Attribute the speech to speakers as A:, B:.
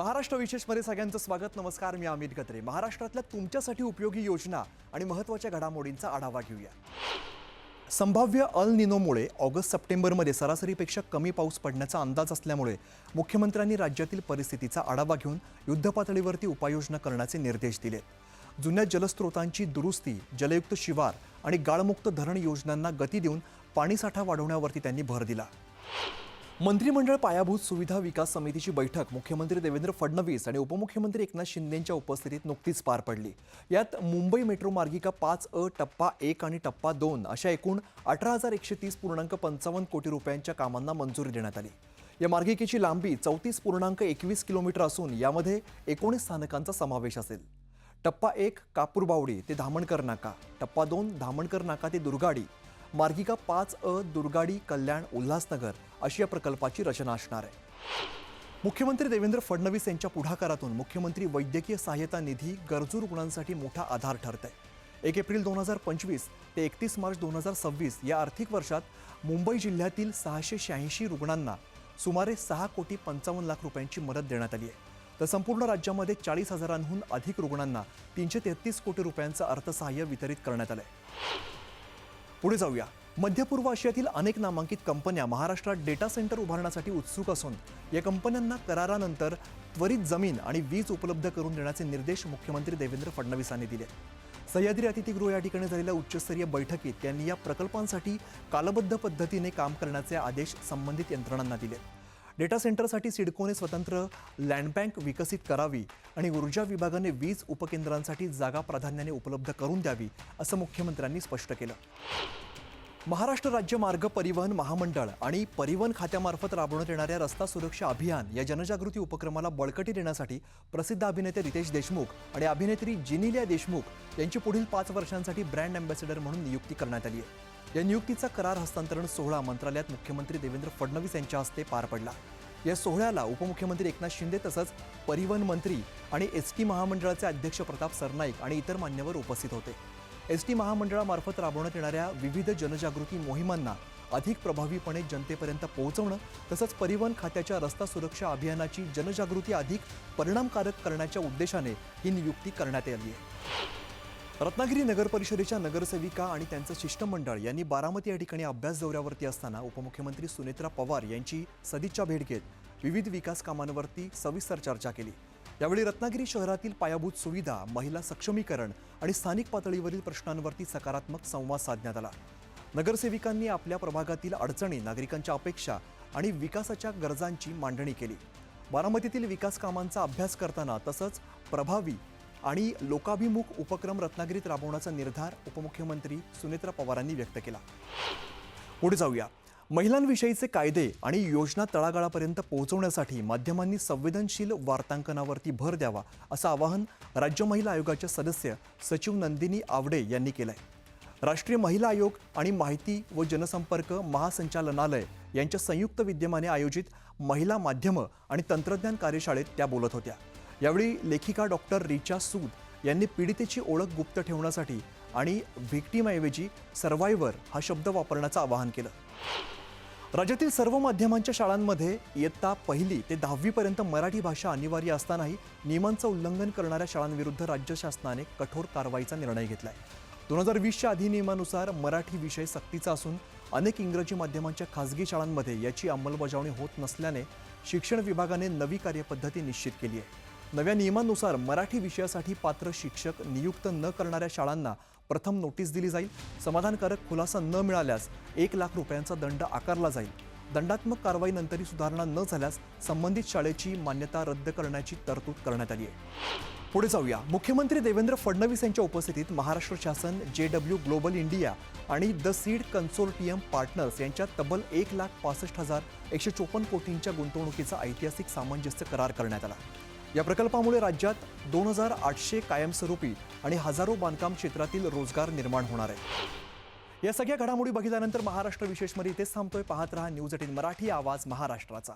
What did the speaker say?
A: महाराष्ट्र विशेषमध्ये सगळ्यांचं स्वागत. नमस्कार, मी अमित गत्रे. महाराष्ट्रातल्या तुमच्यासाठी उपयोगी योजना आणि महत्त्वाच्या घडामोडींचा आढावा घेऊया. संभाव्य अल निनोमुळे ऑगस्ट-सप्टेंबरमध्ये सरासरीपेक्षा कमी पाऊस पडण्याचा अंदाज असल्यामुळे मुख्यमंत्र्यांनी राज्यातील परिस्थितीचा आढावा घेऊन युद्धपातळीवरती उपाययोजना करण्याचे निर्देश दिलेत. जुन्या जलस्रोतांची दुरुस्ती, जलयुक्त शिवार आणि गाळमुक्त धरण योजनांना गती देऊन पाणीसाठा वाढवण्यावरती त्यांनी भर दिला. मंत्रिमंडळ पायाभूत सुविधा विकास समितीची बैठक मुख्यमंत्री देवेंद्र फडणवीस आणि उपमुख्यमंत्री एकनाथ शिंदेंच्या उपस्थितीत नुकतीच पार पडली. यात मुंबई मेट्रो मार्गिका 5A टप्पा 1 आणि टप्पा 2 अशा एकूण 18,130.55 कोटी रुपयांच्या कामांना मंजुरी देण्यात आली. या मार्गिकेची लांबी 34.21 किलोमीटर असून यामध्ये 19 स्थानकांचा समावेश असेल. टप्पा 1 कापूरबावडी ते धामणकर नाका, टप्पा 2 धामणकर नाका ते दुर्गाडी, मार्गिका 5A दुर्गाडी कल्याण उल्हासनगर अशी या प्रकल्पाची रचना असणार आहे. मुख्यमंत्री देवेंद्र फडणवीस यांच्या पुढाकारातून मुख्यमंत्री वैद्यकीय सहाय्यता निधी गरजू रुग्णांसाठी मोठा आधार ठरत आहे. 1 एप्रिल 2025 ते 31 मार्च 2026 या आर्थिक वर्षात मुंबई जिल्ह्यातील 686 रुग्णांना सुमारे 6,55,00,000 रुपयांची मदत देण्यात आली आहे. तर संपूर्ण राज्यामध्ये 40,000हून अधिक रुग्णांना 333 कोटी रुपयांचं अर्थसहाय्य वितरित करण्यात आलं आहे. पुढे जाऊया. मध्य पूर्व आशियातील अनेक नामांकित कंपन्या महाराष्ट्रात डेटा सेंटर उभारण्यासाठी उत्सुक असून या कंपन्यांना करारानंतर त्वरित जमीन आणि वीज उपलब्ध करून देण्याचे निर्देश मुख्यमंत्री देवेंद्र फडणवीसांनी दिले. सह्याद्री अतिथीगृह या ठिकाणी झालेल्या उच्चस्तरीय बैठकीत त्यांनी या प्रकल्पांसाठी कालबद्ध पद्धतीने काम करण्याचे आदेश संबंधित यंत्रणांना दिले. डेटा सेंटरसाठी सिडकोने स्वतंत्र लँड बँक विकसित करावी आणि ऊर्जा विभागाने वीज उपकेंद्रांसाठी जागा प्राधान्याने उपलब्ध करून द्यावी असं मुख्यमंत्र्यांनी स्पष्ट केलं. महाराष्ट्र राज्य मार्ग परिवहन महामंडळ आणि परिवहन खात्यामार्फत राबवण्यात येणाऱ्या रस्ता सुरक्षा अभियान या जनजागृती उपक्रमाला बळकटी देण्यासाठी प्रसिद्ध अभिनेते रितेश देशमुख आणि अभिनेत्री जिनिलिया देशमुख यांची पुढील 5 वर्षांसाठी ब्रँड अँबॅसेडर म्हणून नियुक्ती करण्यात आली आहे. या नियुक्तीचा करार हस्तांतरण सोहळा मंत्रालयात मुख्यमंत्री देवेंद्र फडणवीस यांच्या हस्ते पार पडला. या सोहळ्याला उपमुख्यमंत्री एकनाथ शिंदे तसंच परिवहन मंत्री आणि एसटी महामंडळाचे अध्यक्ष प्रताप सरनाईक आणि इतर मान्यवर उपस्थित होते. एसटी महामंडळामार्फत राबवण्यात येणाऱ्या विविध जनजागृती मोहिमांना अधिक प्रभावीपणे जनतेपर्यंत पोहोचवणं तसंच परिवहन खात्याच्या रस्ता सुरक्षा अभियानाची जनजागृती अधिक परिणामकारक करण्याच्या उद्देशाने ही नियुक्ती करण्यात आली आहे. रत्नागिरी नगर परिषदेच्या नगरसेविका आणि त्यांचं शिष्टमंडळ यांनी बारामती या ठिकाणी अभ्यास दौऱ्यावरती असताना उपमुख्यमंत्री सुनेत्रा पवार यांची सदिच्छा भेट घेत विविध विकास कामांवरती सविस्तर चर्चा केली. यावेळी रत्नागिरी शहरातील पायाभूत सुविधा, महिला सक्षमीकरण आणि स्थानिक पातळीवरील प्रश्नांवरती सकारात्मक संवाद साधण्यात आला. नगरसेविकांनी आपल्या प्रभागातील अडचणी, नागरिकांच्या अपेक्षा आणि विकासाच्या गरजांची मांडणी केली. बारामतीतील विकास कामांचा अभ्यास करताना तसंच प्रभावी आणि लोकाभिमुख उपक्रम रत्नागिरीत राबवण्याचा निर्धार उपमुख्यमंत्री सुनेत्रा पवारांनी व्यक्त केला. पुढे जाऊया. महिलांविषयीचे कायदे आणि योजना तळागाळापर्यंत पोहोचवण्यासाठी माध्यमांनी संवेदनशील वार्तांकनावरती भर द्यावा असं आवाहन राज्य महिला आयोगाच्या सदस्य सचिव नंदिनी आवडे यांनी केलं आहे. राष्ट्रीय महिला आयोग आणि माहिती व जनसंपर्क महासंचालनालय यांच्या संयुक्त विद्यमाने आयोजित महिला माध्यमं आणि तंत्रज्ञान कार्यशाळेत त्या बोलत होत्या. यावेळी लेखिका डॉक्टर रिचा सूद यांनी पीडितेची ओळख गुप्त ठेवण्यासाठी आणि व्हिक्टीमऐवजी सर्व्हायव्हर हा शब्द वापरण्याचं आवाहन केलं. राज्यातील सर्व माध्यमांच्या शाळांमध्ये इयत्ता 1 ते 10वी पर्यंत मराठी भाषा अनिवार्य असतानाही नियमांचं उल्लंघन करणाऱ्या शाळांविरुद्ध राज्य शासनाने कठोर कारवाईचा निर्णय घेतलाय. 2020च्या अधिनियमानुसार मराठी विषय सक्तीचा असून अनेक इंग्रजी माध्यमांच्या खासगी शाळांमध्ये याची अंमलबजावणी होत नसल्याने शिक्षण विभागाने नवी कार्यपद्धती निश्चित केली आहे. नव्या नियमांनुसार मराठी विषयासाठी पात्र शिक्षक नियुक्त न करणाऱ्या शाळांना प्रथम नोटीस दिली जाईल. समाधानकारक खुलासा न मिळाल्यास 1 लाख रुपयांचा दंड आकारला जाईल. दंडात्मक कारवाईनंतरही सुधारणा न झाल्यास संबंधित शाळेची मान्यता रद्द करण्याची तरतूद करण्यात आली आहे. पुढे जाऊया. मुख्यमंत्री देवेंद्र फडणवीस यांच्या उपस्थितीत महाराष्ट्र शासन, JW ग्लोबल इंडिया आणि द सीड कन्सोर्टियम पार्टनर्स यांच्यात तब्बल 1,65,154 कोटींच्या गुंतवणुकीचा ऐतिहासिक सामंजस्य करार करण्यात आला. या प्रकल्पामुळे राज्यात 2,800 कायमस्वरूपी आणि हजारो बांधकाम क्षेत्रातील रोजगार निर्माण होणार आहे. या सगळ्या घडामोडी बघितल्यानंतर महाराष्ट्र विशेषमध्ये इथेच थांबतोय. पाहत रहा न्यूज 18 मराठी, आवाज महाराष्ट्राचा.